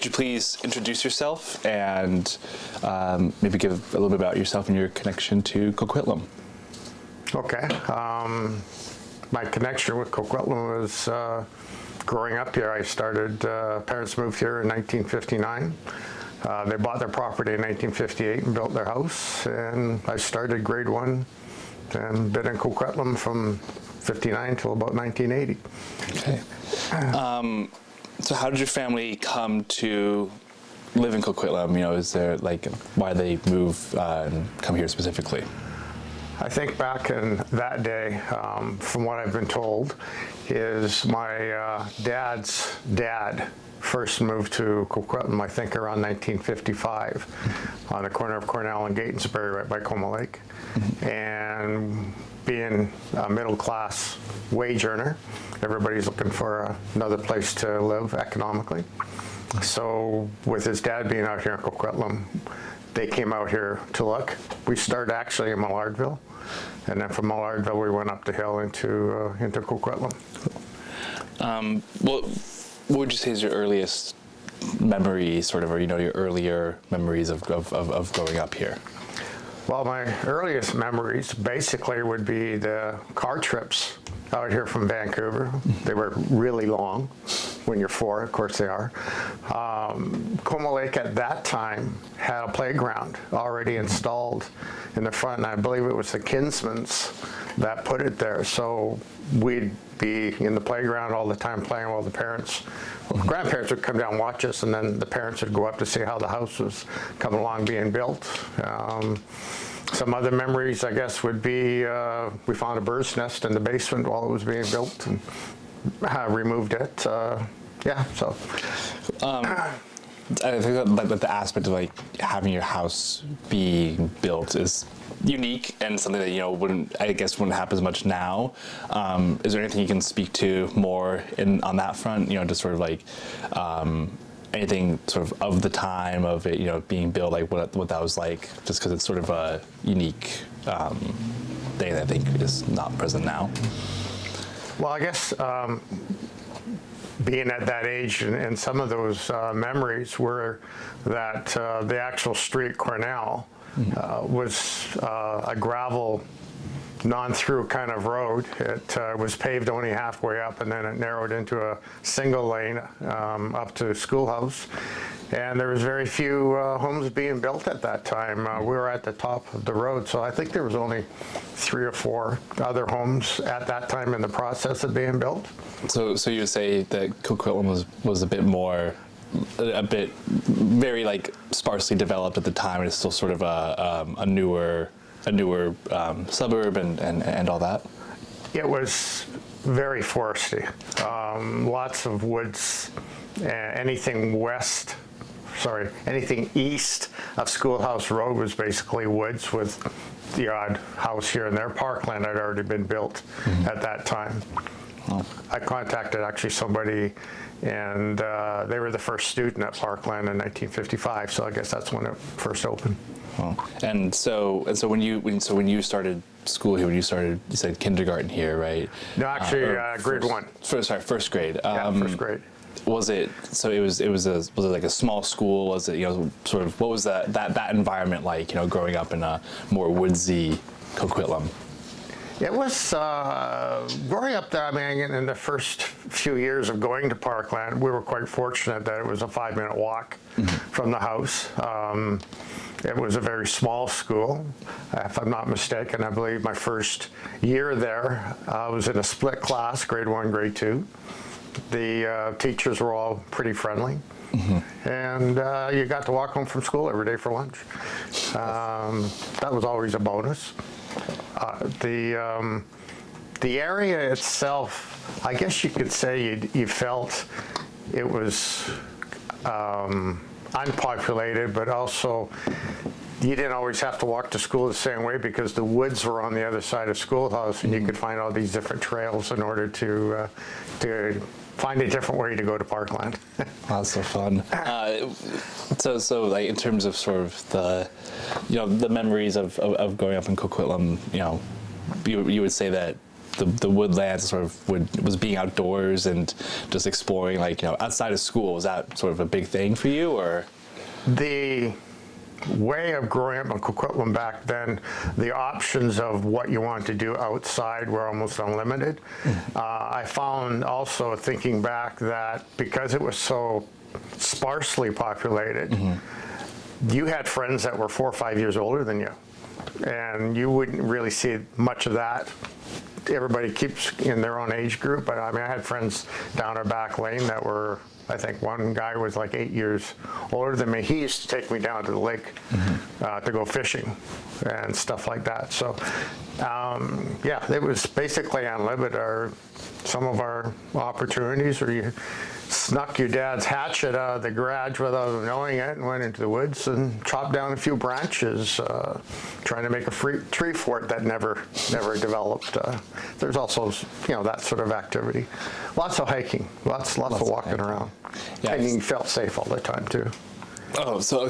could you please introduce yourself and maybe give a little bit about yourself and your connection to Coquitlam? Okay. My connection with Coquitlam was growing up here. I started, parents moved here in 1959. They bought their property in 1958 and built their house, and I started grade 1 and been in Coquitlam from 59 till about 1980. Okay. So how did your family come to live in Coquitlam? You know, is there like, why they move and come here specifically? I think back in that day, from what I've been told, is my dad's dad first moved to Coquitlam, I think around 1955, on the corner of Cornell and Gatensbury, right by Coma Lake. And being a middle-class wage earner, everybody's looking for another place to live economically. So with his dad being out here in Coquitlam, they came out here to look. We started actually in Millardville, and then from Millardville we went up the hill into Coquitlam. Well, what would you say is your earliest memory, sort of, or your earlier memories of growing up here? Well, my earliest memories basically would be the car trips out here from Vancouver. They were really long when you're 4, of course they are. Coma Lake at that time had a playground already installed in the front, and I believe it was the Kinsmans that put it there. So we'd be in the playground all the time playing while the parents, grandparents would come down and watch us, and then the parents would go up to see how the house was coming along being built. Some other memories, I guess, would be we found a bird's nest in the basement while it was being built and removed it. Yeah, so. I think that the aspect of like having your house being built is unique and something that wouldn't happen as much now. Is there anything you can speak to more on that front? Just sort of like anything sort of the time of it, being built, like what that was like, just because it's sort of a unique thing that I think is not present now. Well, I guess being at that age, and some of those memories were that the actual street, Cornell, was a gravel, non-through kind of road. It was paved only halfway up, and then it narrowed into a single lane up to Schoolhouse. And there was very few homes being built at that time. We were at the top of the road, so I think there was only 3 or 4 other homes at that time in the process of being built. So you would say that Coquitlam was a bit very like sparsely developed at the time, and it's still sort of a newer suburb and all that? It was very foresty, lots of woods. Anything east of Schoolhouse Road was basically woods, with the odd house here and there. Parkland had already been built at that time. Oh. I contacted actually somebody, and they were the first student at Parkland in 1955, so I guess that's when it first opened. Oh. And so when you started school here, you said kindergarten here, right? No, actually, grade 1. First grade. Yeah, first grade. Was it like a small school? Was it sort of, what was that environment like? Growing up in a more woodsy Coquitlam. It was, growing up there, I mean, in the first few years of going to Parkland, we were quite fortunate that it was a 5-minute walk from the house. It was a very small school, if I'm not mistaken. I believe my first year there, I was in a split class, grade 1, grade 2. The teachers were all pretty friendly. And you got to walk home from school every day for lunch. That was always a bonus. The area itself, I guess you could say you felt it was unpopulated, but also you didn't always have to walk to school the same way, because the woods were on the other side of Schoolhouse, and you could find all these different trails in order to find a different way to go to Parkland. That's so fun. So like in terms of sort of the memories of growing up in Coquitlam, you would say that the woodlands, sort of was being outdoors and just exploring, like, outside of school, was that sort of a big thing for you, or? The way of growing up in Coquitlam back then, the options of what you wanted to do outside were almost unlimited. I found also, thinking back, that because it was so sparsely populated, you had friends that were 4 or 5 years older than you, and you wouldn't really see much of that. Everybody keeps in their own age group, but I mean, I had friends down our back lane that were, I think one guy was like 8 years older than me. He used to take me down to the lake to go fishing and stuff like that. So, yeah, it was basically unlimited. Some of our opportunities, or you snuck your dad's hatchet out of the garage without knowing it and went into the woods and chopped down a few branches, trying to make a tree fort that never developed. There's also, that sort of activity. Lots of hiking, lots of walking around. Yeah, and you felt safe all the time too. Oh, so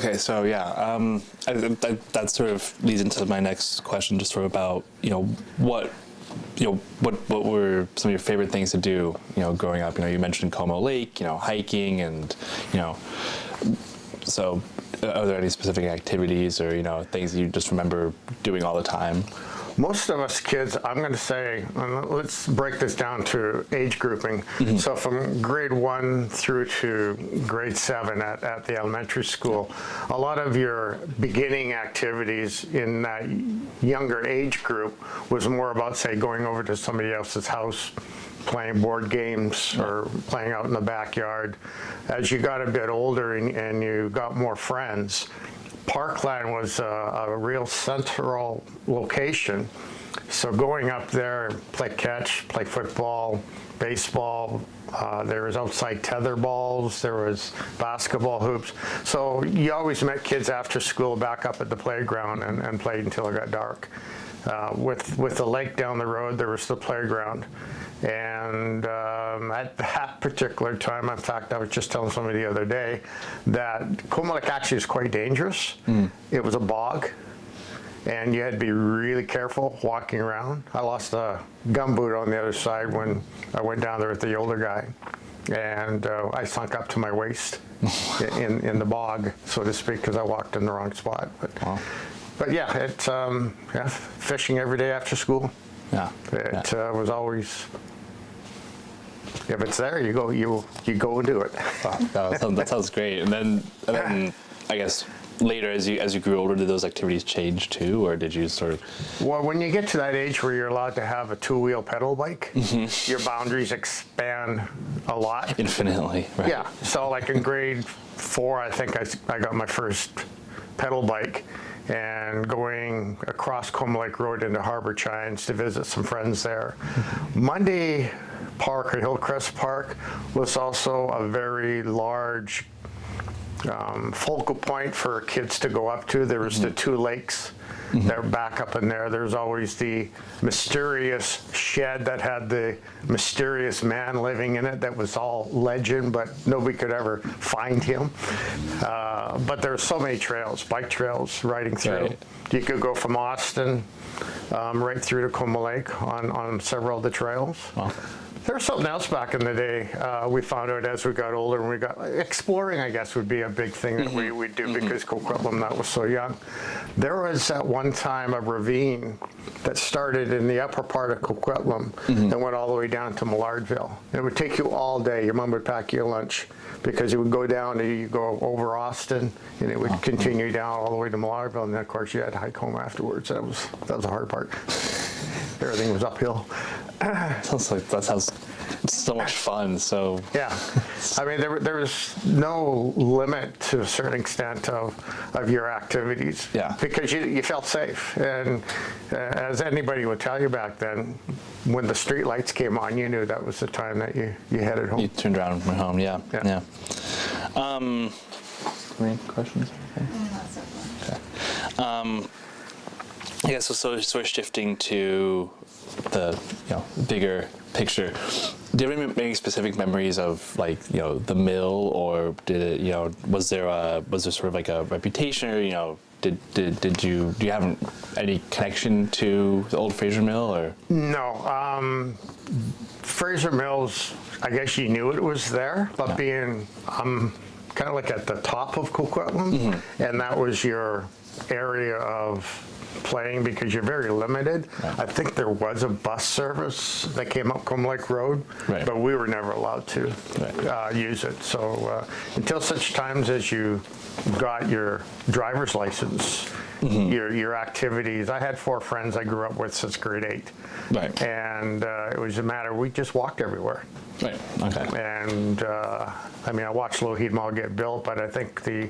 yeah, that sort of leads into my next question, just sort of about what were some of your favorite things to do, growing up? You mentioned Como Lake, hiking, and so are there any specific activities or things you just remember doing all the time? Most of us kids, I'm going to say, let's break this down to age grouping. So from grade 1 through to grade 7 at the elementary school, a lot of your beginning activities in that younger age group was more about, say, going over to somebody else's house, playing board games, or playing out in the backyard. As you got a bit older and you got more friends, Parkland was a real central location. So going up there, play catch, play football, baseball, there was outside tether balls, there was basketball hoops. So you always met kids after school back up at the playground and played until it got dark. With the lake down the road, there was the playground. And at that particular time, in fact, I was just telling somebody the other day that Como Lake actually is quite dangerous. It was a bog, and you had to be really careful walking around. I lost a gumboot on the other side when I went down there with the older guy, and I sunk up to my waist in the bog, so to speak, because I walked in the wrong spot. But yeah, it's fishing every day after school. It was always, if it's there, you go and do it. Wow, that sounds great. And then I guess later, as you grew older, did those activities change too, or did you sort of? Well, when you get to that age where you're allowed to have a two-wheel pedal bike, your boundaries expand a lot. Infinitely, right? Yeah. So like in grade 4, I think I got my first pedal bike, and going across Como Lake Road into Harbor Chines to visit some friends there. Mundy Park, or Hillcrest Park, was also a very large focal point for kids to go up to. There was the 2 lakes that were back up in there. There's always the mysterious shed that had the mysterious man living in it that was all legend, but nobody could ever find him. But there's so many trails, bike trails, riding through. Right. You could go from Austin right through to Como Lake on several of the trails. Wow. There was something else back in the day we found out as we got older, and we got exploring, I guess, would be a big thing that we'd do because Coquitlam, that was so young. There was at one time a ravine that started in the upper part of Coquitlam and went all the way down to Millardville. It would take you all day. Your mom would pack you lunch because you would go down and you go over Austin, and it would continue down all the way to Millardville, and then of course you had to hike home afterwards. That was the hard part. Everything was uphill. That sounds so much fun. So yeah, I mean there was no limit to a certain extent of your activities. Yeah, because you felt safe, and as anybody would tell you back then, when the street lights came on, you knew that was the time that you headed home. You turned around and went home. Yeah. Any questions? Okay. I guess so. Sort of shifting to the bigger picture. Do you have any specific memories of the mill, or did it was there sort of like a reputation, or do you have any connection to the old Fraser Mill or? No, Fraser Mills, I guess you knew it was there, but Yeah. being, kind of like at the top of Coquitlam, and that was your area of playing because you're very limited. Right. I think there was a bus service that came up Combe Lake Road, Right. but we were never allowed to Right. use it. So until such times as you got your driver's license, your activities. I had 4 friends I grew up with since grade 8. Right. And it was a matter, we just walked everywhere. Right. Okay. And I mean, I watched Lougheed Mall get built, but I think the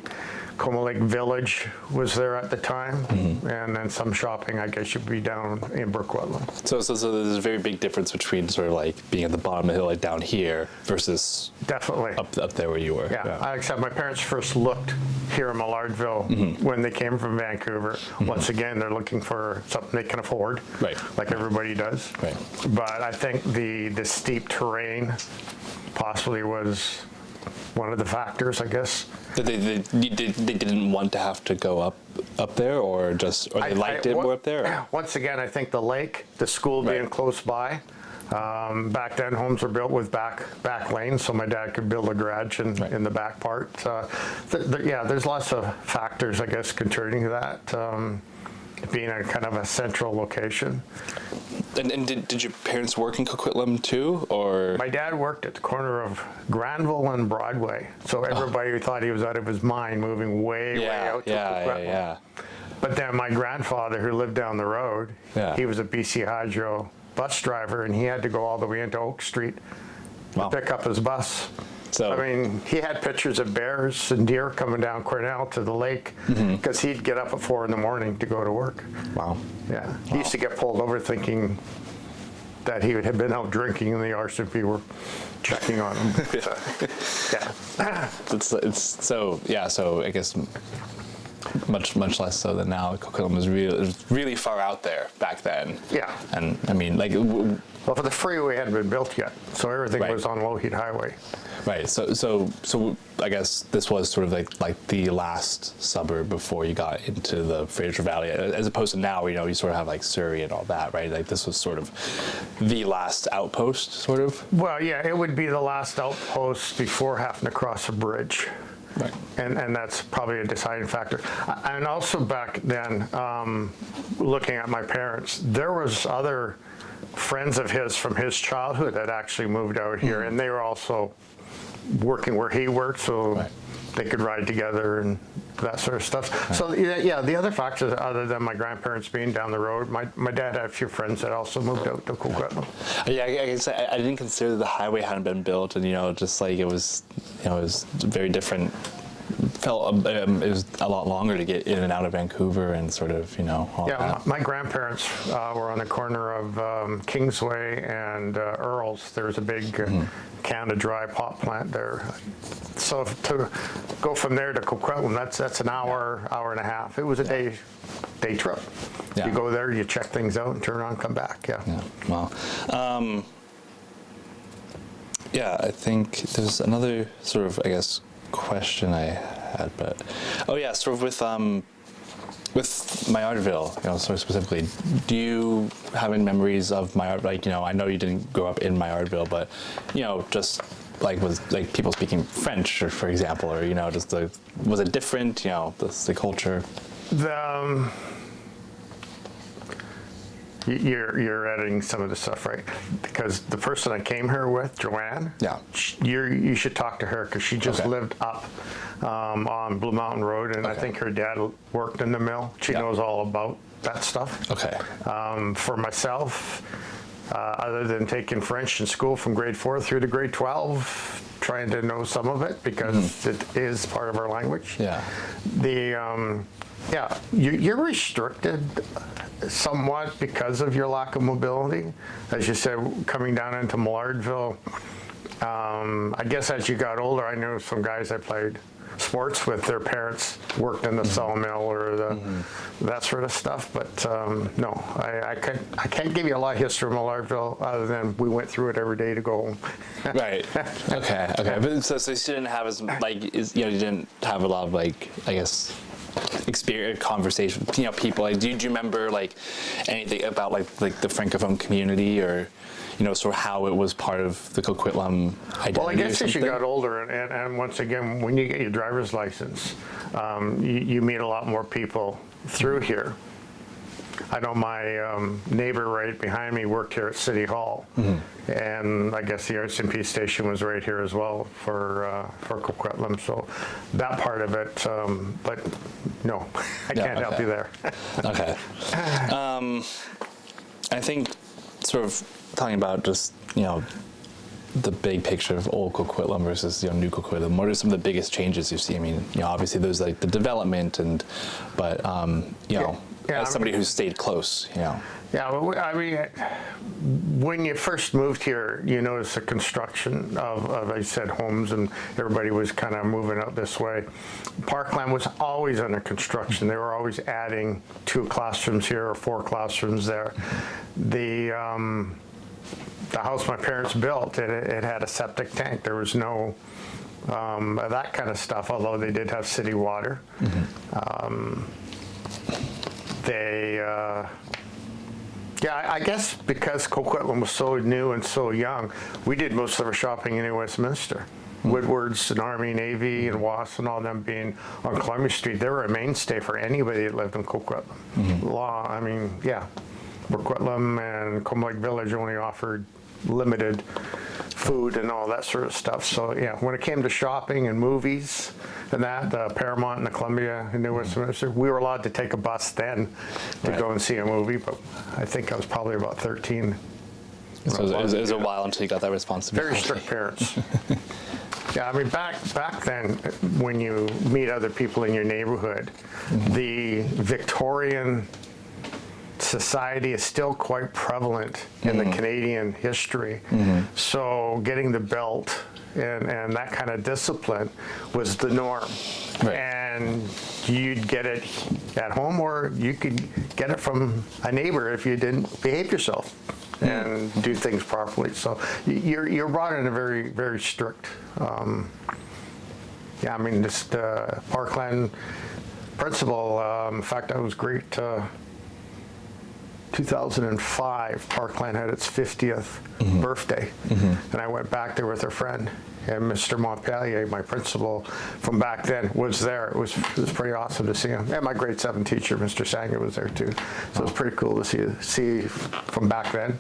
Como Lake Village was there at the time. And then some shopping, I guess, should be down in Burquitlam. So there's a very big difference between sort of like being at the bottom of the hill, like down here, versus Definitely. up there where you were. Yeah, except my parents first looked here in Millardville when they came from Vancouver. Once again, they're looking for something they can afford, Right. like everybody does. Right. But I think the steep terrain possibly was one of the factors, I guess. They didn't want to have to go up there, or they liked it more up there? Once again, I think the lake, the school being Right. close by. Back then, homes were built with back lanes, so my dad could build a garage Right. in the back part. Yeah, there's lots of factors, I guess, contributing to that. Being a kind of a central location. And did your parents work in Coquitlam too, or? My dad worked at the corner of Granville and Broadway, so everybody thought he was out of his mind moving way out to Coquitlam. Yeah. But then my grandfather, who lived down the road, Yeah. he was a BC Hydro bus driver, and he had to go all the way into Oak Street Wow. to pick up his bus. So I mean, he had pictures of bears and deer coming down Cornell to the lake because he'd get up at 4 in the morning to go to work. wow. Yeah, he used to get pulled over thinking that he had been out drinking and the RCMP were checking on him. Yeah. It's so yeah. So I guess much less so than now. Coquitlam was really far out there back then. Yeah. And I mean, like, Well, for the freeway hadn't been built yet, so everything Right. was on Lougheed Highway. right. So I guess this was sort of like the last suburb before you got into the Fraser Valley, as opposed to now, you know, you sort of have like Surrey and all that, right? Like this was sort of the last outpost, sort of. Well, yeah, it would be the last outpost before having to cross a bridge. Right. And that's probably a deciding factor. And also back then, looking at my parents, there was other friends of his from his childhood that actually moved out here, and they were also working where he worked, so Right. they could ride together and that sort of stuff. So yeah, the other factors other than my grandparents being down the road, my dad had a few friends that also moved out to Coquitlam. Yeah, I guess I didn't consider the highway hadn't been built, and you know, just like it was very different. Felt it was a lot longer to get in and out of Vancouver, and sort of, you know, all Yeah, that. my grandparents were on the corner of Kingsway and Earls. There was a big Canada Dry pot plant there. So to go from there to Coquitlam, that's an hour and a half. It was a day trip. Yeah. You go there, you check things out, and turn around, come back. Yeah. Yeah, well, yeah, I think there's another sort of, I guess, question I had, but oh yeah, sort of with Millardville, you know, sort of specifically, do you have any memories of Millardville? Like, you know, I know you didn't grow up in Millardville, but you know, just like was like people speaking French, or for example, or you know, just was it different? You know, the culture. You're editing some of the stuff, right? Because the person I came here with, Joanne, Yeah. you should talk to her because she just Okay. lived up on Blue Mountain Road, and I Okay. think her dad worked in the mill. She Yeah. knows all about that stuff. Okay. For myself, other than taking French in school from grade 4 through to grade 12, trying to know some of it because it is part of our language. Yeah. You're restricted somewhat because of your lack of mobility. As you said, coming down into Millardville, I guess as you got older, I knew some guys I played sports with, their parents worked in the sawmill or that sort of stuff. But no, I can't give you a lot of history of Millardville other than we went through it every day to go home. Right. Okay. But so you didn't have you didn't have a lot of, like, I guess, experience conversation, people, like, do you remember like anything about like the Francophone community, or sort of how it was part of the Coquitlam identity? Well, I guess or as you something? got older, and once again, when you get your driver's license, you meet a lot more people through here. I know my neighbor right behind me worked here at City Hall, and I guess the Arts and Peace Station was right here as well for Coquitlam. So that part of it, but no, I can't help you there. Okay. I think sort of talking about just, the big picture of old Coquitlam versus, new Coquitlam, what are some of the biggest changes you see? I mean, obviously there's like the development but, as somebody who's stayed close, Yeah, well, I mean, when you first moved here, you notice the construction of, I said, homes, and everybody was kind of moving out this way. Parkland was always under construction. They were always adding 2 classrooms here or 4 classrooms there. The house my parents built, it had a septic tank. There was no that kind of stuff, although they did have city water. I guess because Coquitlam was so new and so young, we did most of our shopping in Westminster. Woodward's and Army, Navy, and Wass and all them being on Columbia Street, they were a mainstay for anybody that lived in Coquitlam. Coquitlam and Combe Lake Village only offered limited food and all that sort of stuff. So yeah, when it came to shopping and movies and that, the Paramount and the Columbia in New Westminster, we were allowed to take a bus then to go and see a movie, but I think I was probably about 13. So it was a while until you got that responsibility. Very strict parents. Yeah, I mean, back then, when you meet other people in your neighborhood, the Victorian society is still quite prevalent in the Canadian history. So getting the belt and that kind of discipline was the norm. Right. And you'd get it at home, or you could get it from a neighbor if you didn't behave yourself and do things properly. So you're brought in a very, very strict, this Parkland principal, in fact, that was great. 2005, Parkland had its 50th birthday, and I went back there with a friend, and Mr. Montpellier, my principal from back then, was there. It was pretty awesome to see him, and my grade 7 teacher, Mr. Sanger, was there too. So it was pretty cool to see from back then.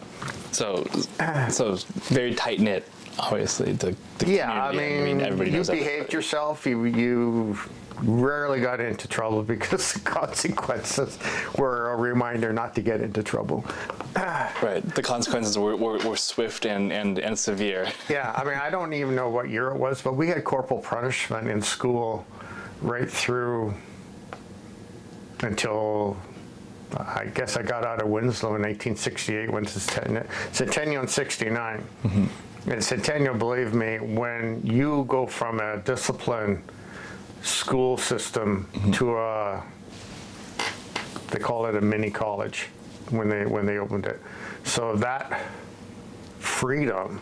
So very tight knit. Obviously, the yeah, community. Everybody you knows behaved yourself. You rarely got into trouble because the consequences were a reminder not to get into trouble. Right. The consequences were swift and severe. Yeah, I mean, I don't even know what year it was, but we had corporal punishment in school right through until I guess I got out of Winslow in 1968, went to Centennial in 69. And Centennial, believe me, when you go from a disciplined school system to they call it a mini college when they opened it. So that freedom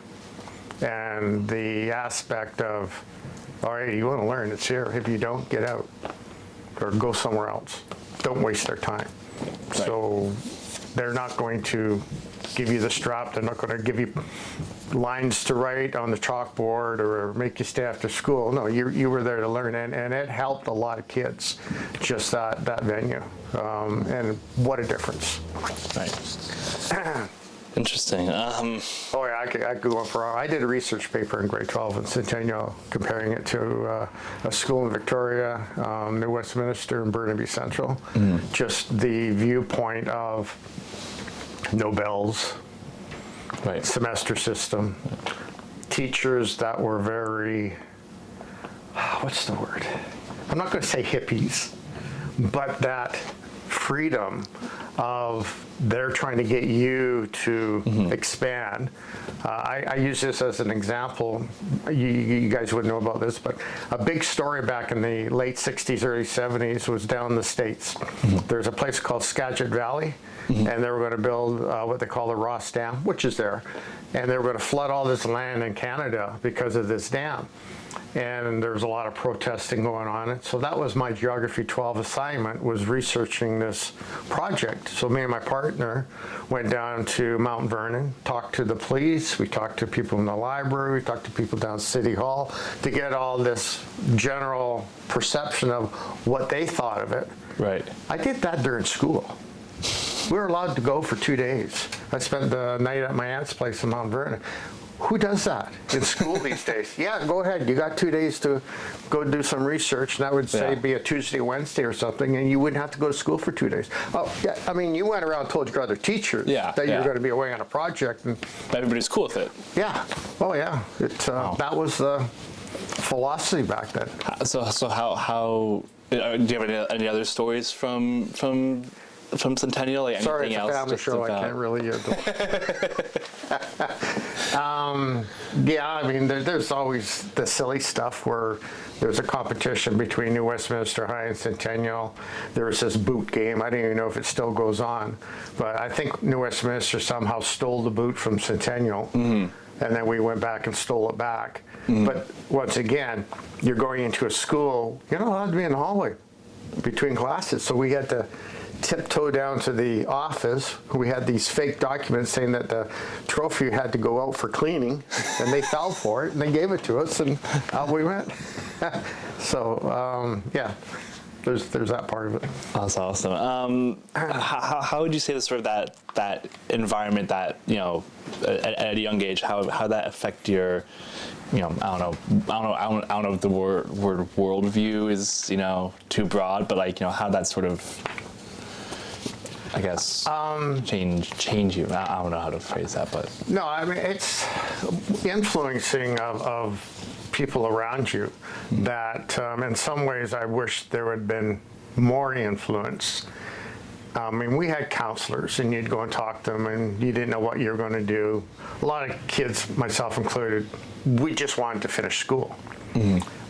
and the aspect of, all right, you want to learn, it's here. If you don't, get out or go somewhere else. Don't waste their time. Right. So they're not going to give you the strap. They're not going to give you lines to write on the chalkboard or make you stay after school. No, you were there to learn, and it helped a lot of kids, just that venue. And what a difference. Right. Interesting. Oh yeah, I could go on for hours. I did a research paper in grade 12 in Centennial, comparing it to a school in Victoria, New Westminster, and Burnaby Central. Just the viewpoint of no bells, right. Semester system, teachers that were very, what's the word? I'm not going to say hippies, but that freedom of they're trying to get you to expand. I use this as an example. You guys would know about this, but a big story back in the late 60s, early 70s was down in the States. There's a place called Skagit Valley, and they were going to build what they call the Ross Dam, which is there. And they were going to flood all this land in Canada because of this dam. and there was a lot of protesting going on. So that was my Geography 12 assignment, was researching this project. So me and my partner went down to Mount Vernon, talked to the police, we talked to people in the library, we talked to people down City Hall to get all this general perception of what they thought of it. Right. I did that during school. We were allowed to go for 2 days. I spent the night at my aunt's place in Mount Vernon. Who does that in school these days? Yeah, go ahead. You got 2 days to go do some research, and that would say be a Tuesday, Wednesday or something, and you wouldn't have to go to school for 2 days. Oh, yeah. I mean, you went around and told your other teachers that you were going to be away on a project. And everybody's cool with it. Yeah. Oh, yeah. That was the philosophy back then. So how do you have any other stories from Centennial? Like Sorry, anything it's a else? family show. I can't really. Yeah, I mean, there's always the silly stuff where there's a competition between New Westminster High and Centennial. There was this boot game. I don't even know if it still goes on, but I think New Westminster somehow stole the boot from Centennial, and then we went back and stole it back. But once again, you're going into a school, you're not allowed to be in the hallway between classes, so we had to tiptoe down to the office. We had these fake documents saying that the trophy had to go out for cleaning, and they fell for it, and they gave it to us, and out we went. So, yeah, there's that part of it. That's awesome. How would you say that sort of that environment that, at a young age, how that affect your, I don't know if the word worldview is, too broad, but like, how that sort of, I guess, change you. I don't know how to phrase that, but. No, I mean, it's influencing of people around you that in some ways I wish there would have been more influence. I mean, we had counselors, and you'd go and talk to them, and you didn't know what you were going to do. A lot of kids, myself included, we just wanted to finish school.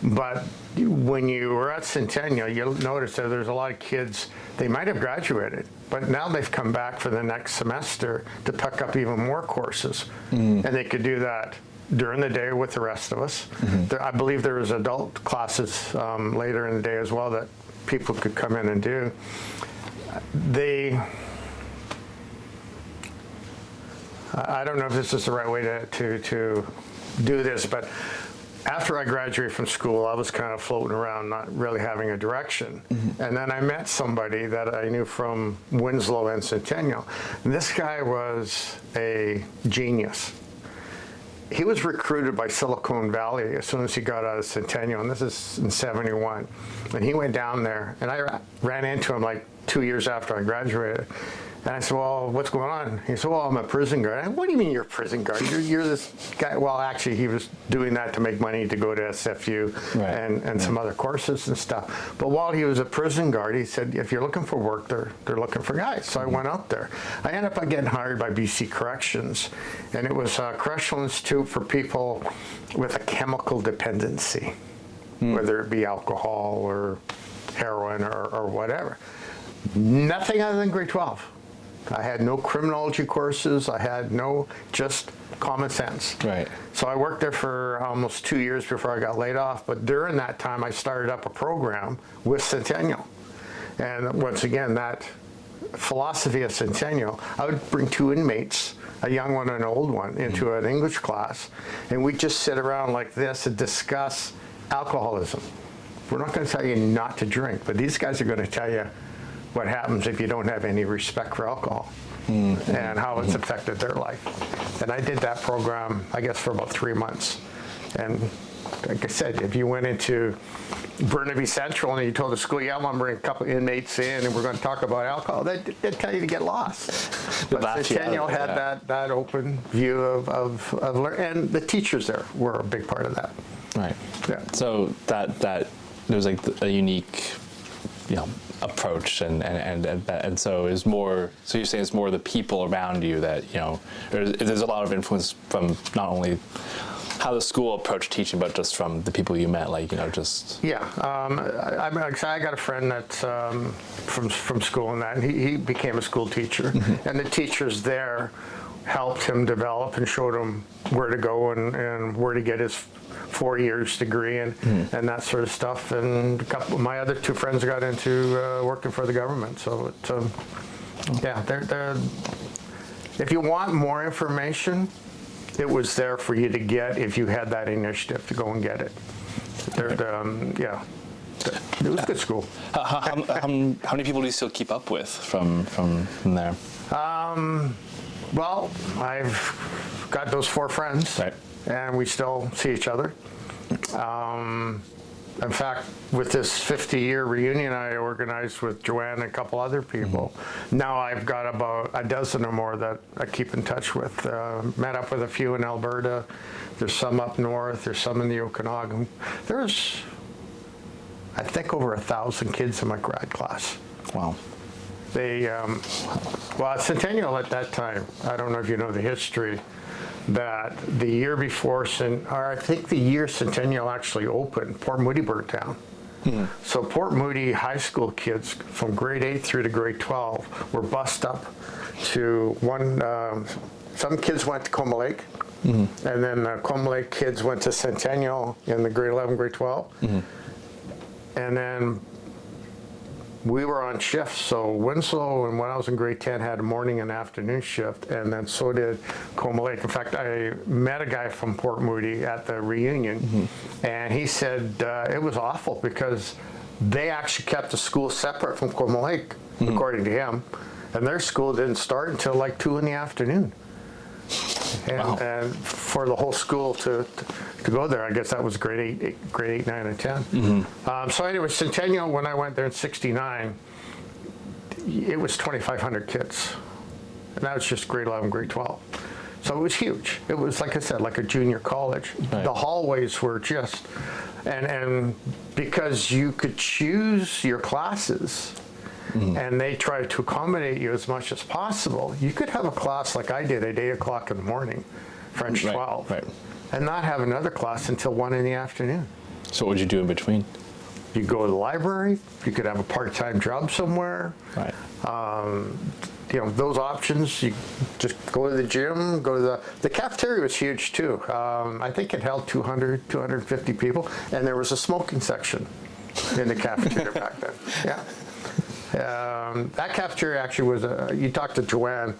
But when you were at Centennial, you'll notice that there's a lot of kids, they might have graduated, but now they've come back for the next semester to pick up even more courses. And they could do that during the day with the rest of us. I believe there was adult classes later in the day as well that people could come in and do. I don't know if this is the right way to do this, but after I graduated from school, I was kind of floating around, not really having a direction. And then I met somebody that I knew from Winslow and Centennial. And this guy was a genius. He was recruited by Silicon Valley as soon as he got out of Centennial, and this is in '71. And he went down there, and I ran into him like 2 years after I graduated. And I said, well, what's going on? He said, well, I'm a prison guard. I said, what do you mean you're a prison guard? You're this guy. Well, actually, he was doing that to make money to go to SFU and some other courses and stuff. But while he was a prison guard, he said, if you're looking for work, they're looking for guys. So I went out there. I ended up getting hired by BC Corrections, and it was a correctional institute for people with a chemical dependency, whether it be alcohol or heroin or whatever. Nothing other than grade 12. I had no criminology courses. I had just common sense. Right. So I worked there for almost 2 years before I got laid off. But during that time, I started up a program with Centennial. And once again, that philosophy of Centennial, I would bring 2 inmates, a young one and an old one, into an English class. And we'd just sit around like this and discuss alcoholism. We're not going to tell you not to drink, but these guys are going to tell you what happens if you don't have any respect for alcohol and how it's affected their life. And I did that program, I guess, for about 3 months. And like I said, if you went into Burnaby Central and you told the school, yeah, I'm going to bring a couple inmates in and we're going to talk about alcohol, they'd tell you to get lost. But Centennial had that open view of learning, and the teachers there were a big part of that. Right. Yeah. So that there was like a unique, approach and so is more. So you're saying it's more the people around you that there's a lot of influence from not only how the school approached teaching, but just from the people you met, just. Yeah, I got a friend that's from school and that, and he became a school teacher, and the teachers there helped him develop and showed him where to go and where to get his 4 years degree and that sort of stuff. And a couple of my other two friends got into working for the government. So, yeah, they're, if you want more information, it was there for you to get if you had that initiative to go and get it. Yeah, it was a good school. How many people do you still keep up with from there? Well, I've got those 4 friends, Right. and we still see each other. In fact, with this 50-year reunion I organized with Joanne and a couple other people, now I've got about a dozen or more that I keep in touch with. Met up with a few in Alberta. There's some up north. There's some in the Okanagan. There's, I think, over 1,000 kids in my grad class. Wow. They, well, at Centennial at that time, I don't know if you know the history, that the year before, or I think the year Centennial actually opened, Port Moody burnt down. So Port Moody high school kids from grade 8 through to grade 12 were bused up to one, some kids went to Coma Lake, and then the Coma Lake kids went to Centennial in the grade 11, grade 12. And then we were on shifts, so Winslow, and when I was in grade 10, had a morning and afternoon shift, and then so did Coma Lake. In fact, I met a guy from Port Moody at the reunion, and he said it was awful because they actually kept the school separate from Coma Lake, according to him, and their school didn't start until like 2 in the afternoon. And, Wow. and for the whole school to go there, I guess that was grade 8, 9, and 10. So anyway, Centennial, when I went there in '69, it was 2,500 kids. And that was just grade 11, grade 12. So it was huge. It was, like I said, like a junior college. Right. The hallways were just, and because you could choose your classes, and they tried to accommodate you as much as possible. You could have a class like I did at 8 o'clock in the morning, French 12, Right. and not have another class until 1 in the afternoon. So what would you do in between? You go to the library, you could have a part-time job somewhere. Right. You know, those options, you just go to the gym, go to the cafeteria was huge too. I think it held 200, 250 people, and there was a smoking section in the cafeteria back then. Yeah. That cafeteria actually was, you talked to Joanne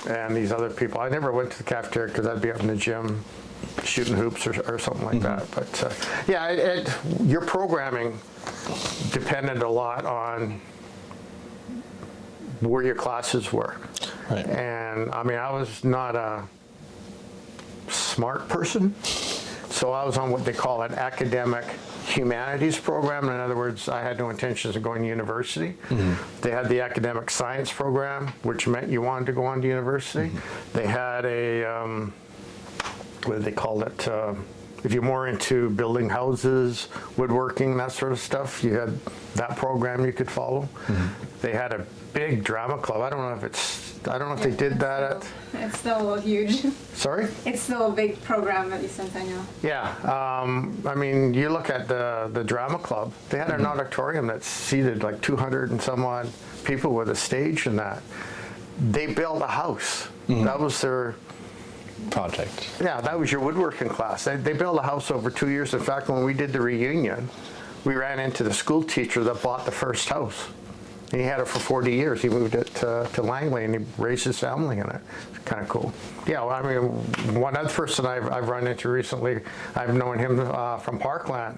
and these other people. I never went to the cafeteria because I'd be up in the gym shooting hoops or something like that. But yeah, your programming depended a lot on where your classes were. Right. And I mean, I was not a smart person, so I was on what they call an academic humanities program. In other words, I had no intentions of going to university. They had the academic science program, which meant you wanted to go on to university. They had a, what did they call it? If you're more into building houses, woodworking, that sort of stuff, you had that program you could follow. They had a big drama club. I don't know if they did that at... It's still huge. Sorry? It's still a big program at the Centennial. Yeah, I mean, you look at the drama club, they had an auditorium that seated like 200 and some odd people with a stage and that. They built a house. That was their Project. Yeah, that was your woodworking class. They built a house over 2 years. In fact, when we did the reunion, we ran into the school teacher that bought the first house. And he had it for 40 years. He moved it to Langley, and he raised his family in it. It's kind of cool. Yeah, well, I mean, one other person I've run into recently, I've known him from Parkland,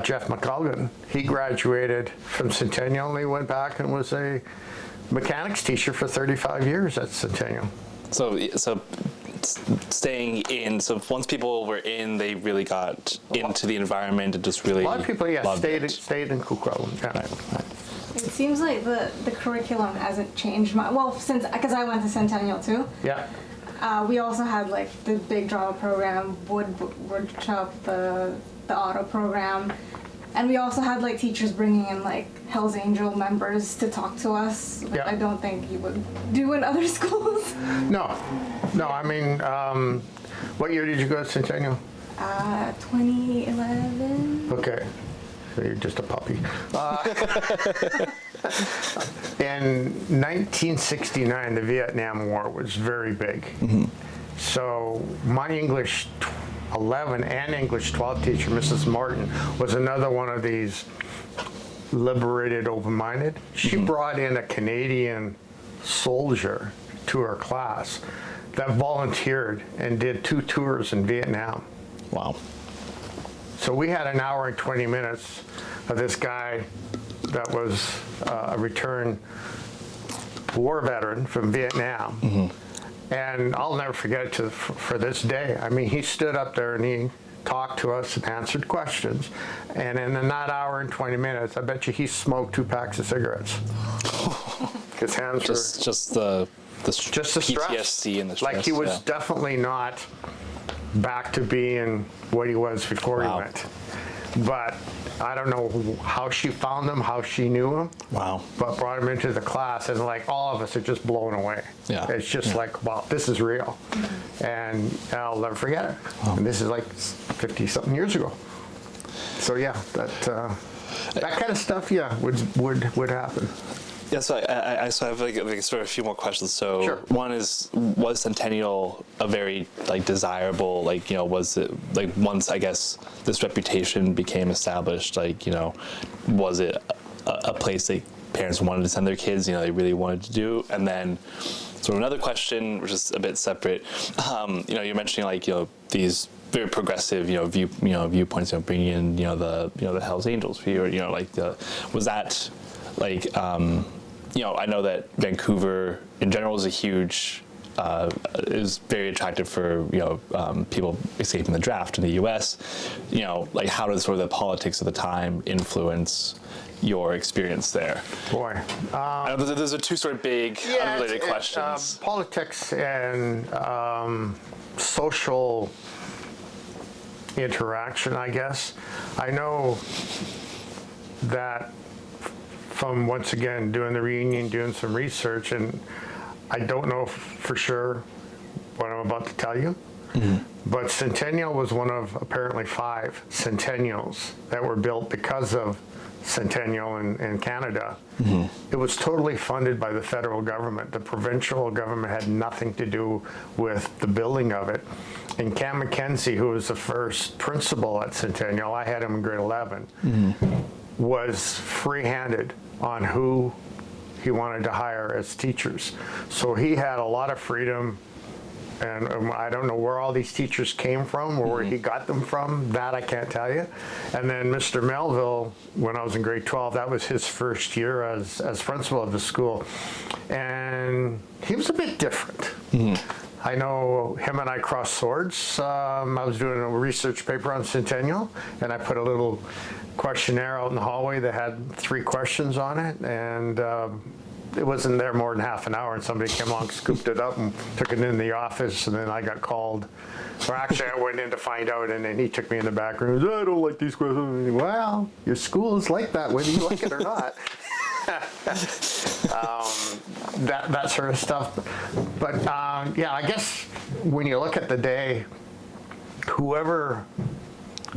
Jeff McCulgan. He graduated from Centennial, and he went back and was a mechanics teacher for 35 years at Centennial. So staying in, so once people were in, they really got into the environment and just really A lot of people, yeah, loved stayed in Coquitlam. Yeah. It seems like the curriculum hasn't changed much. Well, because I went to Centennial too. Yeah. We also had like the big drama program, woodshop, the auto program, and we also had like teachers bringing in like Hell's Angel members to talk to us. Like, Yeah. I don't think you would do in other schools. No. I mean, what year did you go to Centennial? 2011. Okay. So you're just a puppy. In 1969, the Vietnam War was very big. So my English 11 and English 12 teacher, Mrs. Martin, was another one of these liberated, open-minded. She brought in a Canadian soldier to her class that volunteered and did 2 tours in Vietnam. Wow. So we had an hour and 20 minutes of this guy that was a returned war veteran from Vietnam. And I'll never forget it for this day. I mean, he stood up there and he talked to us and answered questions. And in that hour and 20 minutes, I bet you he smoked 2 packs of cigarettes. His hands were Just the just the stress. PTSD and the stress. Like he was definitely not back to being what he was before Wow. he went. But I don't know how she found him, how she knew him. Wow. But brought him into the class, and like all of us are just blown away. Yeah. It's just like, wow, this is real. And I'll never forget it. And this is like 50-something years ago. So yeah, that kind of stuff, yeah, would happen. Yeah, so I have like sort of a few more questions. So Sure. one is, was Centennial a very like desirable, like, you know, was it like once I guess this reputation became established, like, you know, was it a place that parents wanted to send their kids, you know, they really wanted to do? And then sort of another question, which is a bit separate, you know, you're mentioning like, you know, these very progressive, viewpoints, you know, bringing in, the Hells Angels for you, or, you know, like was that like, I know that Vancouver in general is a huge, is very attractive for, people escaping the draft in the U.S. You know, like how did sort of the politics of the time influence your experience there? Boy. I know those are 2 sort of big, unrelated questions. Politics and social interaction, I guess. I know that from, once again, doing the reunion, doing some research, and I don't know for sure what I'm about to tell you, but Centennial was one of apparently 5 Centennials that were built because of Centennial in Canada. It was totally funded by the federal government. The provincial government had nothing to do with the building of it. And Cam McKenzie, who was the first principal at Centennial, I had him in grade 11, was free-handed on who he wanted to hire as teachers. So he had a lot of freedom, and I don't know where all these teachers came from or where he got them from. That I can't tell you. And then Mr. Melville, when I was in grade 12, that was his first year as principal of the school. And he was a bit different. I know him and I crossed swords. I was doing a research paper on Centennial, and I put a little questionnaire out in the hallway that had 3 questions on it, and it wasn't there more than half an hour, and somebody came along, scooped it up, and took it in the office, and then I got called. Or actually, I went in to find out, and then he took me in the back room. He said, I don't like these questions. Well, your school is like that, whether you like it or not. That sort of stuff. But yeah, I guess when you look at the day, whoever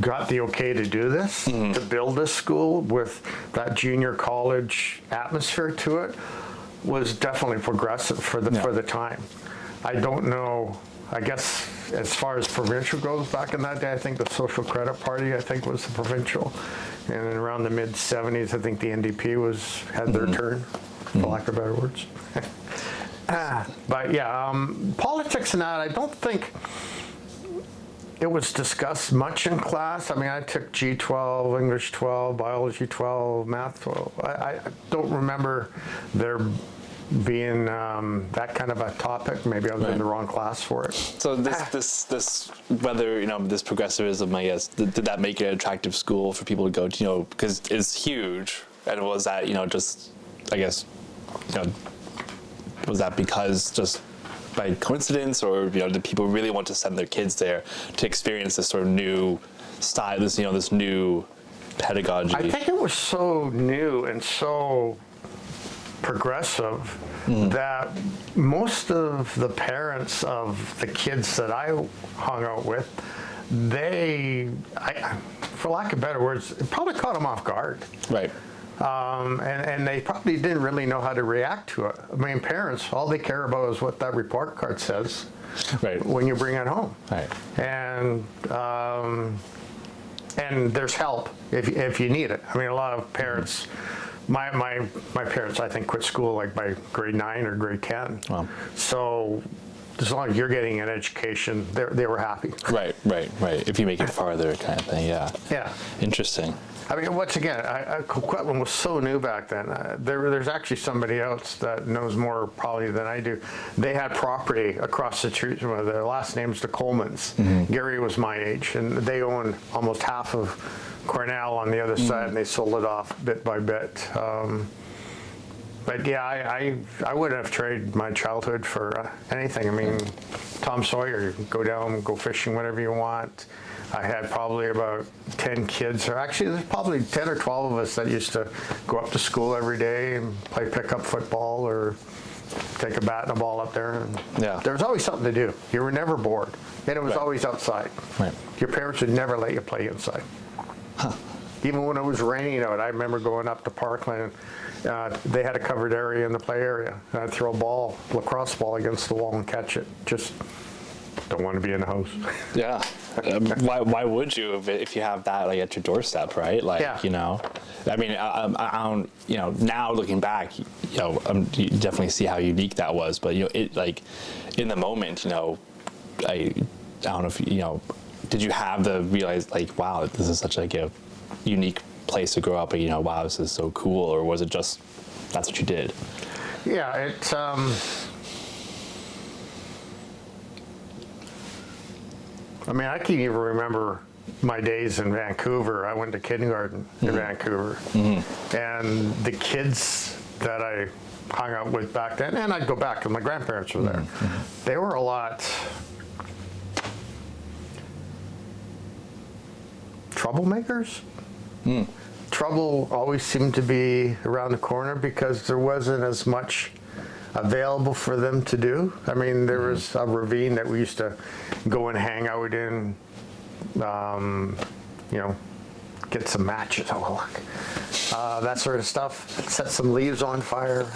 got the okay to do this, to build this school with that junior college atmosphere to it, was definitely progressive for the time. I don't know, I guess as far as provincial goes back in that day, I think the Social Credit Party, I think, was the provincial. And then around the mid-70s, I think the NDP had their turn, for lack of better words. But yeah, politics and that, I don't think it was discussed much in class. I mean, I took G12, English 12, Biology 12, Math 12. I don't remember there being that kind of a topic. Maybe I was in the wrong class for it. So this whether, this progressivism, I guess, did that make it an attractive school for people to go to, because it's huge, and was that, just, I guess, was that because just by coincidence, or, did people really want to send their kids there to experience this sort of new style, this, this new pedagogy? I think it was so new and so progressive that most of the parents of the kids that I hung out with, for lack of better words, it probably caught them off guard. Right. And they probably didn't really know how to react to it. I mean, parents, all they care about is what that report card says. Right. when you bring it home. Right. And there's help if you need it. I mean, a lot of parents, my parents, I think, quit school like by grade 9 or grade 10. Wow. So as long as you're getting an education, they were happy. Right. If you make it farther, kind of thing. Yeah. Yeah. Interesting. I mean, once again, Coquitlam was so new back then. There's actually somebody else that knows more probably than I do. They had property across the street. Their last name's the Colemans. Gary was my age, and they owned almost half of Cornell on the other side, and they sold it off bit by bit. But yeah, I wouldn't have traded my childhood for anything. I mean, Tom Sawyer, go down, go fishing, whatever you want. I had probably about 10 kids, or actually there's probably 10 or 12 of us that used to go up to school every day and play pickup football or take a bat and a ball up there. And Yeah. there was always something to do. You were never bored, and it was always outside. Right. Your parents would never let you play inside. Even when it was raining out, I remember going up to Parkland. They had a covered area in the play area. And I'd throw a ball, lacrosse ball, against the wall and catch it. Just don't want to be in the house. Yeah. Why would you if you have that like at your doorstep, right? Like, Yeah. you know, I mean, I don't, you know, now looking back, you know, you definitely see how unique that was. But, you know, it like in the moment, you know, I don't know if, you know, did you have the realize like, wow, this is such like a unique place to grow up, and, you know, wow, this is so cool? Or was it just, that's what you did? Yeah, it's I mean, I can even remember my days in Vancouver. I went to kindergarten in Vancouver, and the kids that I hung out with back then, and I'd go back, and my grandparents were there. They were a lot troublemakers. Trouble always seemed to be around the corner because there wasn't as much available for them to do. I mean, there was a ravine that we used to go and hang out in, you know, get some matches, that sort of stuff, set some leaves on fire.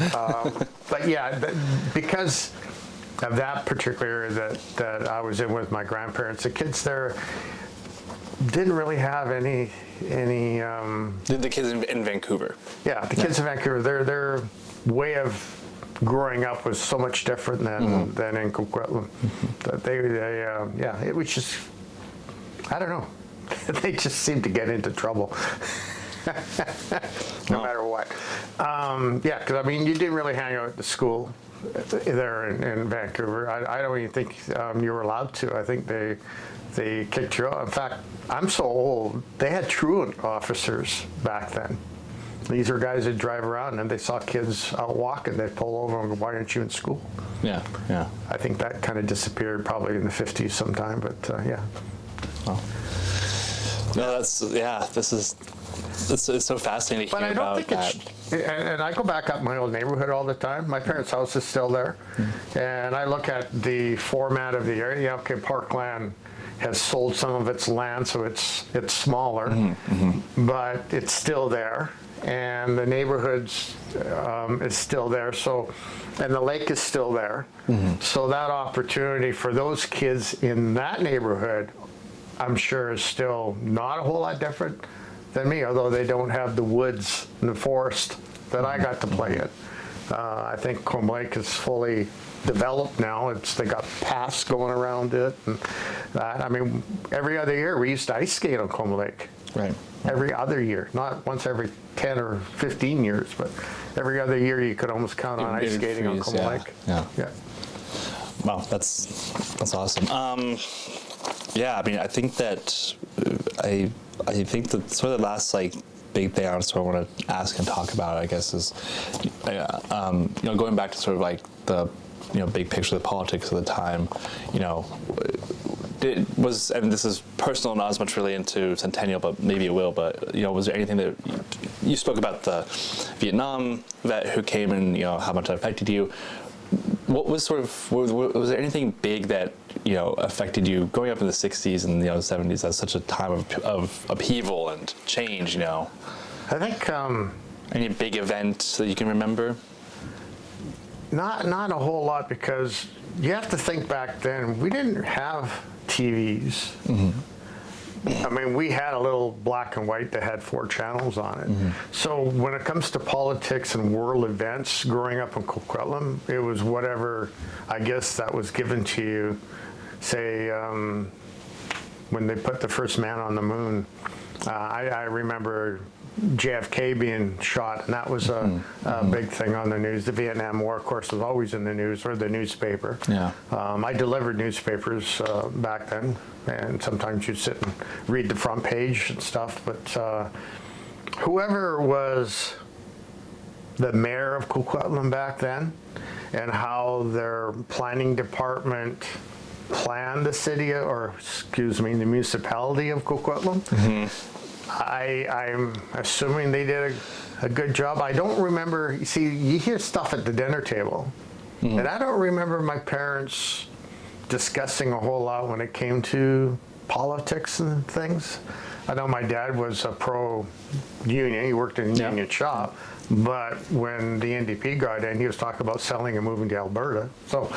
But yeah, because of that particular area that I was in with my grandparents, the kids there didn't really have any The kids in Vancouver. yeah, the kids in Vancouver, their way of growing up was so much different than in Coquitlam. That yeah, it was just, I don't know, they just seemed to get into trouble. No matter what. Yeah, because I mean, you didn't really hang out at the school there in Vancouver. I don't even think you were allowed to. I think they kicked you out. In fact, I'm so old, they had truant officers back then. These are guys that drive around and they saw kids out walking, they'd pull over and go, why aren't you in school? Yeah. I think that kind of disappeared probably in the 50s sometime, but yeah. Wow. No, it's so fascinating to But hear I don't about think that. and I go back up my old neighborhood all the time. My parents' house is still there. And I look at the format of the area. Yeah, okay, Parkland has sold some of its land, so it's smaller, but it's still there. And the neighborhoods is still there. So, and the lake is still there. So that opportunity for those kids in that neighborhood, I'm sure, is still not a whole lot different than me, although they don't have the woods and the forest that I got to play in. I think Combe Lake is fully developed now. They got paths going around it, and that. I mean, every other year we used to ice skate on Combe Lake. Right. Every other year, not once every 10 or 15 years, but every other year you could almost count on ice skating on Combe Lake. Yeah. Yeah. Wow, that's awesome. Yeah, I mean, I think that I think that sort of the last like big thing I sort of want to ask and talk about, I guess, is you know, going back to sort of like the, you know, big picture of the politics of the time. You know, and this is personal, not as much really into Centennial, but maybe it will. But, you know, was there anything that you spoke about the Vietnam vet who came and, you know, how much that affected you? What was sort of, was there anything big that, you know, affected you growing up in the 60s and, you know, 70s as such a time of upheaval and change, you know? I think Any big event that you can remember? not a whole lot, because you have to think back then, we didn't have TVs. I mean, we had a little black and white that had 4 channels on it. So when it comes to politics and world events, growing up in Coquitlam, it was whatever, I guess, that was given to you. Say, when they put the first man on the moon, I remember JFK being shot, and that was a big thing on the news. The Vietnam War, of course, was always in the news, or the newspaper. Yeah. I delivered newspapers back then, and sometimes you'd sit and read the front page and stuff, but whoever was the mayor of Coquitlam back then, and how their planning department planned the city, or excuse me, the municipality of Coquitlam, I'm assuming they did a good job. I don't remember, you see, you hear stuff at the dinner table, and I don't remember my parents discussing a whole lot when it came to politics and things. I know my dad was a pro-union, he worked in a union shop, but when the NDP got in, he was talking about selling and moving to Alberta. So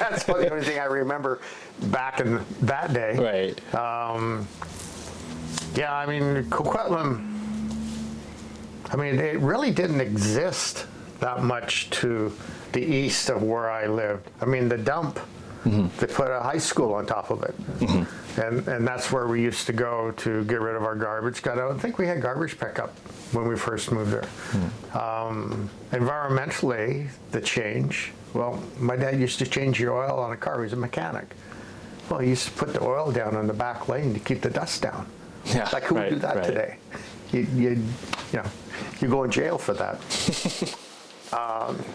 that's the only thing I remember back in that day. Right. Yeah, I mean, Coquitlam, I mean, it really didn't exist that much to the east of where I lived. I mean, the dump, they put a high school on top of it. And that's where we used to go to get rid of our garbage. I don't think we had garbage pickup when we first moved there. Environmentally, the change, well, my dad used to change the oil on a car. He was a mechanic. Well, he used to put the oil down on the back lane to keep the dust down. Yeah, Like, who would do that today? You go in jail for that.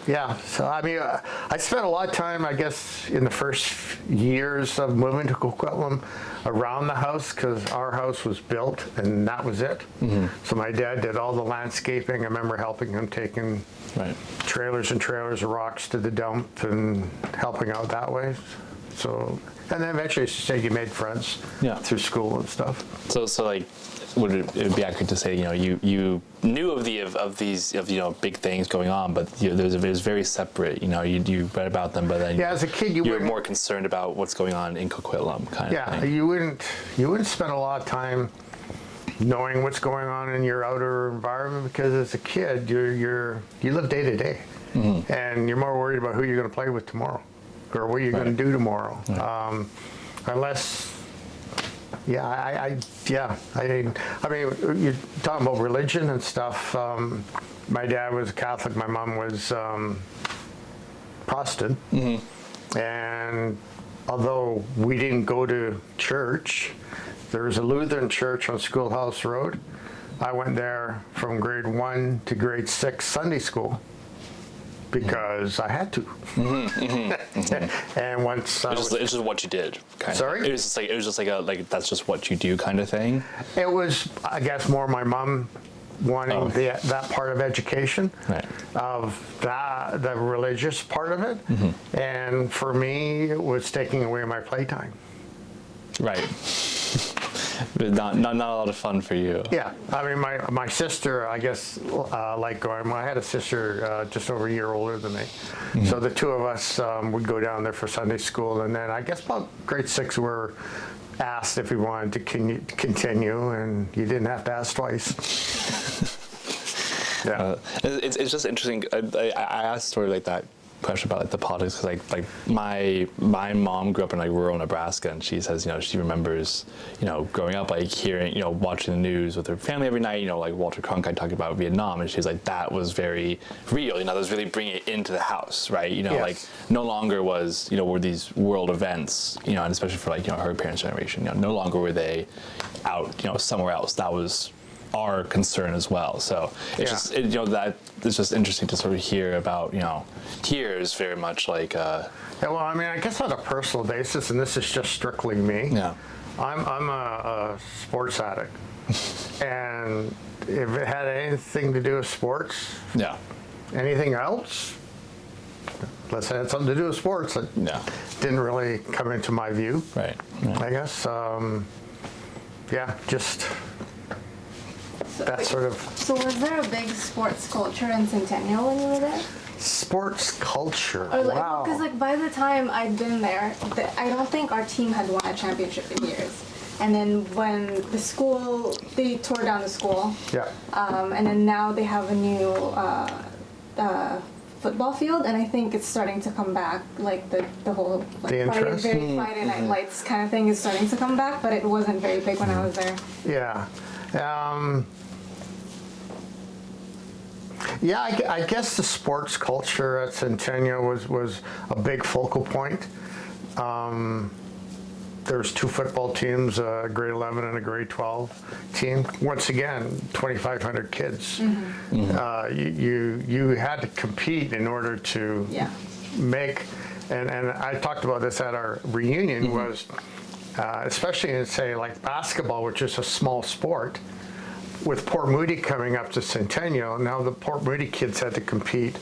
Yeah, so I mean, I spent a lot of time, I guess, in the first years of moving to Coquitlam around the house, because our house was built and that was it. So my dad did all the landscaping. I remember helping him taking trailers and trailers of rocks to the dump and helping out that way. So, and then eventually, as you say, you made friends through school and stuff. So like, would it be accurate to say, you knew of these big things going on, but it was very separate. You read about them, but then as a kid, you were more concerned about what's going on in Coquitlam, kind of thing. You wouldn't spend a lot of time knowing what's going on in your outer environment, because as a kid, you live day to day, and you're more worried about who you're going to play with tomorrow, or what you're going to do tomorrow, unless. I mean, you're talking about religion and stuff. My dad was Catholic, my mom was Protestant, and although we didn't go to church, there was a Lutheran church on Schoolhouse Road. I went there from grade 1 to grade 6 Sunday school, because I had to. And once it's just what you did. Sorry? It was just like that's just what you do kind of thing. It was, I guess, more my mom wanting that part of education, of the religious part of it, and for me, it was taking away my playtime. Right. Not a lot of fun for you. Yeah, I mean, my sister, I guess, liked going. I had a sister just over a year older than me, so the two of us would go down there for Sunday school, and then I guess about grade 6 we were asked if we wanted to continue, and you didn't have to ask twice. It's just interesting. I asked a story like that question about like the politics, because like my mom grew up in like rural Nebraska, and she says she remembers growing up like hearing watching the news with her family every night, like Walter Cronkite talking about Vietnam, and she's like that was very real, that was really bringing it into the house, right? Like no longer was were these world events, and especially for like her parents' generation, no longer were they out somewhere else. That was our concern as well. So it's just that it's just interesting to sort of hear about here is very much like well, I mean, I guess on a personal basis, and this is just strictly me, I'm a sports addict, and if it had anything to do with sports, anything else, let's say it had something to do with sports, it didn't really come into my view, I guess. Just that sort of. So was there a big sports culture in Centennial when you were there? Sports culture. Or Wow. because like by the time I'd been there, I don't think our team had won a championship in years. And then when the school, they tore down the school, Yeah. and then now they have a new football field, and I think it's starting to come back. Like the whole like The interest? Friday Night Lights kind of thing is starting to come back, but it wasn't very big when I was there. Yeah. Yeah, I guess the sports culture at Centennial was a big focal point. There's 2 football teams, a grade 11 and a grade 12 team. Once again, 2,500 kids. You had to compete in order to Yeah. make, and I talked about this at our reunion, was especially in, say, like basketball, which is a small sport, with Port Moody coming up to Centennial, now the Port Moody kids had to compete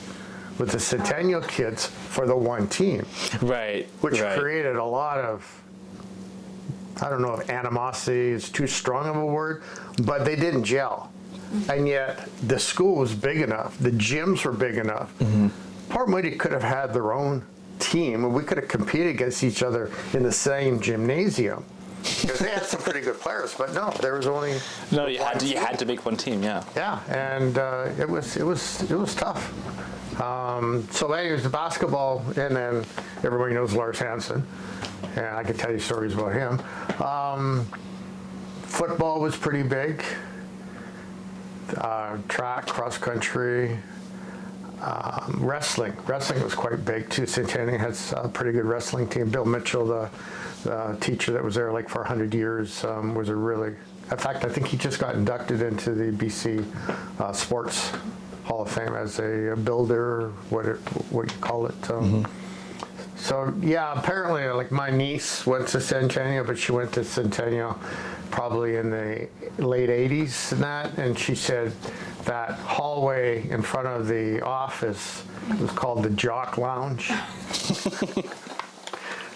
with the Centennial kids for the one team, Right. which right. created a lot of, I don't know if animosity is too strong of a word, but they didn't gel. And yet the school was big enough, the gyms were big enough. Port Moody could have had their own team, and we could have competed against each other in the same gymnasium. Because they had some pretty good players, but no, there was only No, you had to make one team. Yeah. yeah, and it was tough. So anyways, the basketball, and then everybody knows Lars Hansen, and I could tell you stories about him. Football was pretty big. Track, cross country, wrestling. Wrestling was quite big too. Centennial has a pretty good wrestling team. Bill Mitchell, the teacher that was there like for 100 years, was a really. In fact, I think he just got inducted into the BC Sports Hall of Fame as a builder, what you call it. So yeah, apparently, like my niece went to Centennial, but she went to Centennial probably in the late 80s and that, and she said that hallway in front of the office was called the Jock Lounge.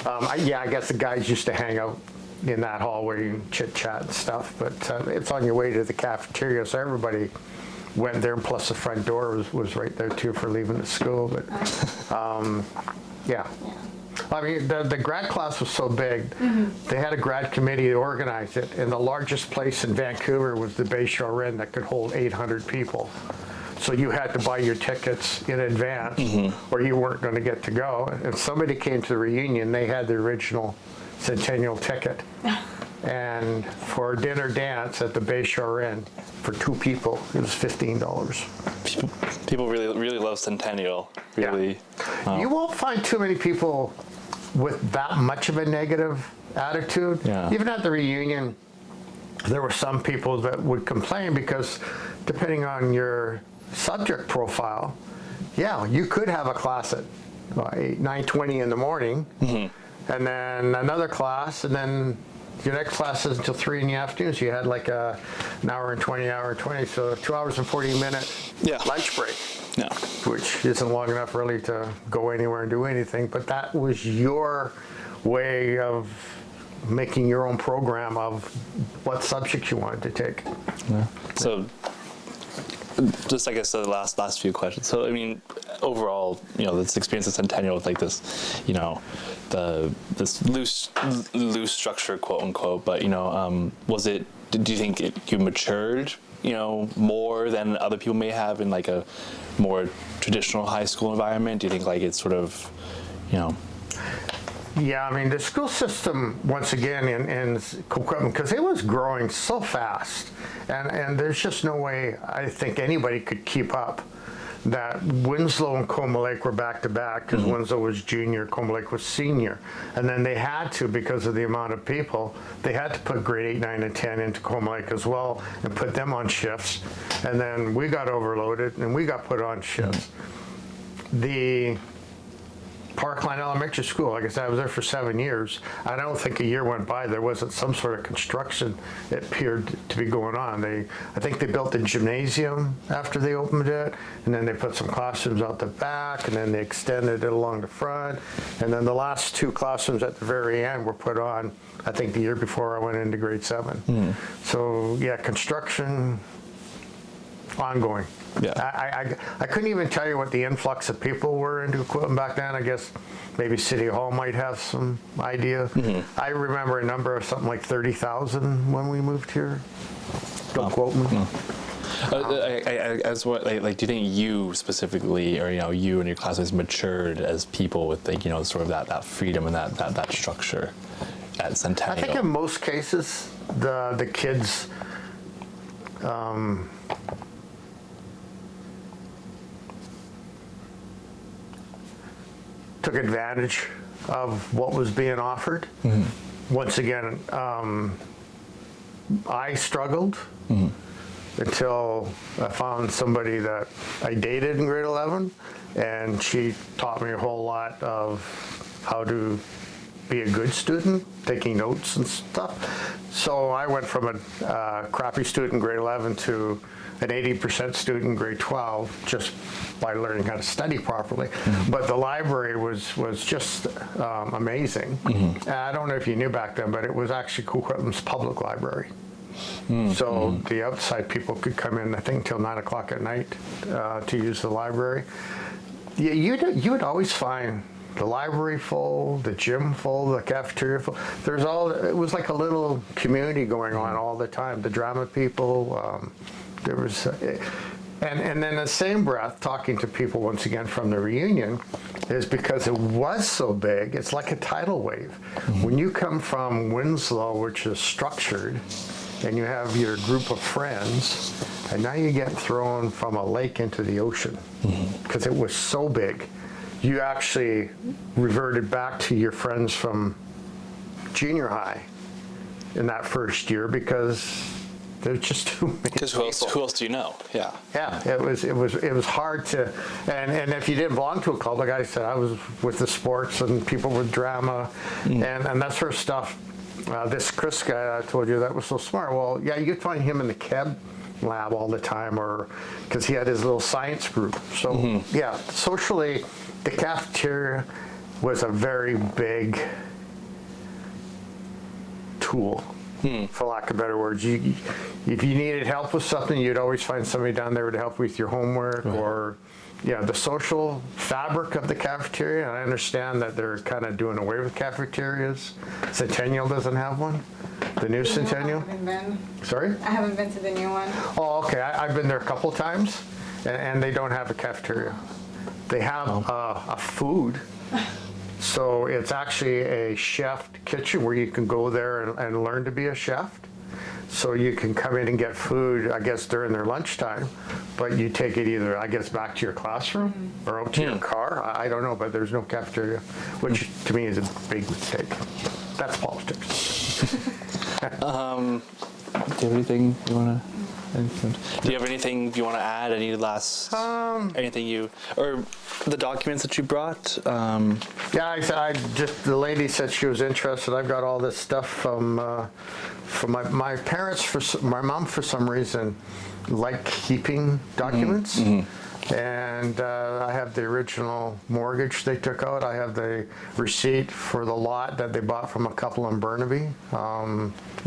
I guess the guys used to hang out in that hallway and chit chat and stuff, but it's on your way to the cafeteria, so everybody went there, plus the front door was right there too for leaving the school. But yeah. I mean, the grad class was so big, they had a grad committee that organized it, and the largest place in Vancouver was the Bayshore Inn that could hold 800 people. So you had to buy your tickets in advance, or you weren't going to get to go. And somebody came to the reunion, they had the original Centennial ticket. And for a dinner dance at the Bayshore Inn, for 2 people, it was $15. People really love Centennial. Really. You won't find too many people with that much of a negative attitude. Yeah. Even at the reunion, there were some people that would complain because depending on your subject profile, yeah, you could have a class at 9:20 in the morning, and then another class, and then your next class is until 3 in the afternoon, so you had like an hour and 20, so 2 hours and 40-minute lunch break. Yeah. Which isn't long enough really to go anywhere and do anything, but that was your way of making your own program of what subject you wanted to take. Yeah. So, just I guess the last few questions. So, I mean, overall, this experience at Centennial with like this, this loose structure, quote unquote. But was it? Do you think you matured? More than other people may have in like a more traditional high school environment? Do you think like it's sort of, Yeah, I mean, the school system, once again, in Coquitlam, because it was growing so fast, and there's just no way I think anybody could keep up. That Winslow and Coma Lake were back to back because Winslow was junior, Coma Lake was senior. And then they had to, because of the amount of people, they had to put grade 8, 9, and 10 into Coma Lake as well and put them on shifts. And then we got overloaded and we got put on shifts. The Parkline Elementary School, like I said, I was there for 7 years. I don't think a year went by there wasn't some sort of construction that appeared to be going on. I think they built the gymnasium after they opened it, and then they put some classrooms out the back, and then they extended it along the front, and then the last 2 classrooms at the very end were put on, I think the year before I went into grade 7. So yeah, construction ongoing. Yeah. I couldn't even tell you what the influx of people were into Coquitlam back then. I guess maybe City Hall might have some idea. I remember a number of something like 30,000 when we moved here. Don't quote me. As what, like, do you think you specifically, or you and your classmates matured as people with, like, sort of that freedom and that structure at Centennial? I think in most cases, the kids took advantage of what was being offered. Once again, I struggled until I found somebody that I dated in grade 11, and she taught me a whole lot of how to be a good student, taking notes and stuff. So I went from a crappy student in grade 11 to an 80% student in grade 12 just by learning how to study properly. But the library was just amazing. I don't know if you knew back then, but it was actually Coquitlam's public library. So the outside people could come in, I think, till 9 o'clock at night to use the library. You would always find the library full, the gym full, the cafeteria full. It was like a little community going on all the time. The drama people, there was, and then in the same breath, talking to people once again from the reunion, is because it was so big, it's like a tidal wave. When you come from Winslow, which is structured, and you have your group of friends, and now you get thrown from a lake into the ocean, because it was so big. You actually reverted back to your friends from junior high in that first year because there's just too many. Because who else do you know? Yeah. Yeah, it was hard to, and if you didn't belong to a club, like I said, I was with the sports and people with drama and that sort of stuff. This Chris guy I told you that was so smart. Well, yeah, you'd find him in the chem lab all the time, or because he had his little science group. So yeah, socially, the cafeteria was a very big tool, for lack of better words. If you needed help with something, you'd always find somebody down there to help with your homework, or the social fabric of the cafeteria. And I understand that they're kind of doing away with cafeterias. Centennial doesn't have one. The new Centennial? I haven't been. Sorry? I haven't been to the new one. Oh, okay. I've been there a couple times, and they don't have a cafeteria. They have a food. So it's actually a chef kitchen where you can go there and learn to be a chef. So you can come in and get food, I guess, during their lunchtime, but you take it either, I guess, back to your classroom or out to your car. I don't know, but there's no cafeteria, which to me is a big mistake. That's politics. Do you have anything you want to? Do you have anything you want to add? Any last anything or the documents that you brought? Yeah, I just the lady said she was interested. I've got all this stuff from my parents. My mom, for some reason, liked keeping documents. And I have the original mortgage they took out. I have the receipt for the lot that they bought from a couple in Burnaby.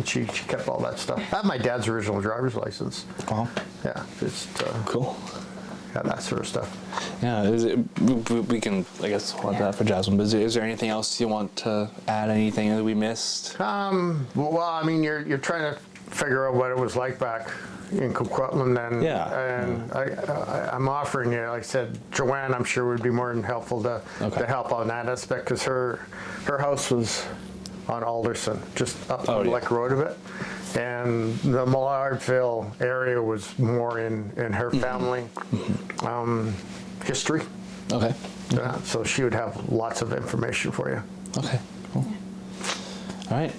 She kept all that stuff. I have my dad's original driver's license. Oh, yeah, just cool. Yeah, that sort of stuff. Yeah, we can, I guess, hold that for Jasmine. But is there anything else you want to add? Anything that we missed? Well, I mean, you're trying to figure out what it was like back in Coquitlam then. Yeah. And I'm offering you, like I said, Joanne, I'm sure would be more than helpful to help on that aspect, because her house was on Alderson, just up the Lake Road of it. And the Millardville area was more in her family history. Okay. So she would have lots of information for you. Okay, cool. All right.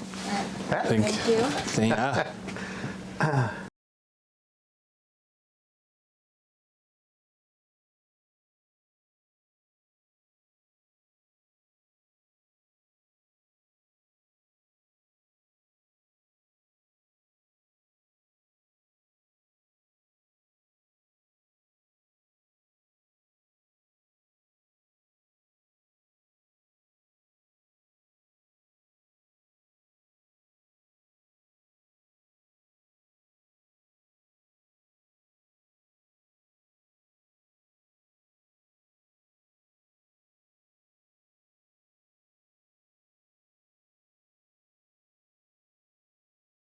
Yeah. Thank you. Yeah.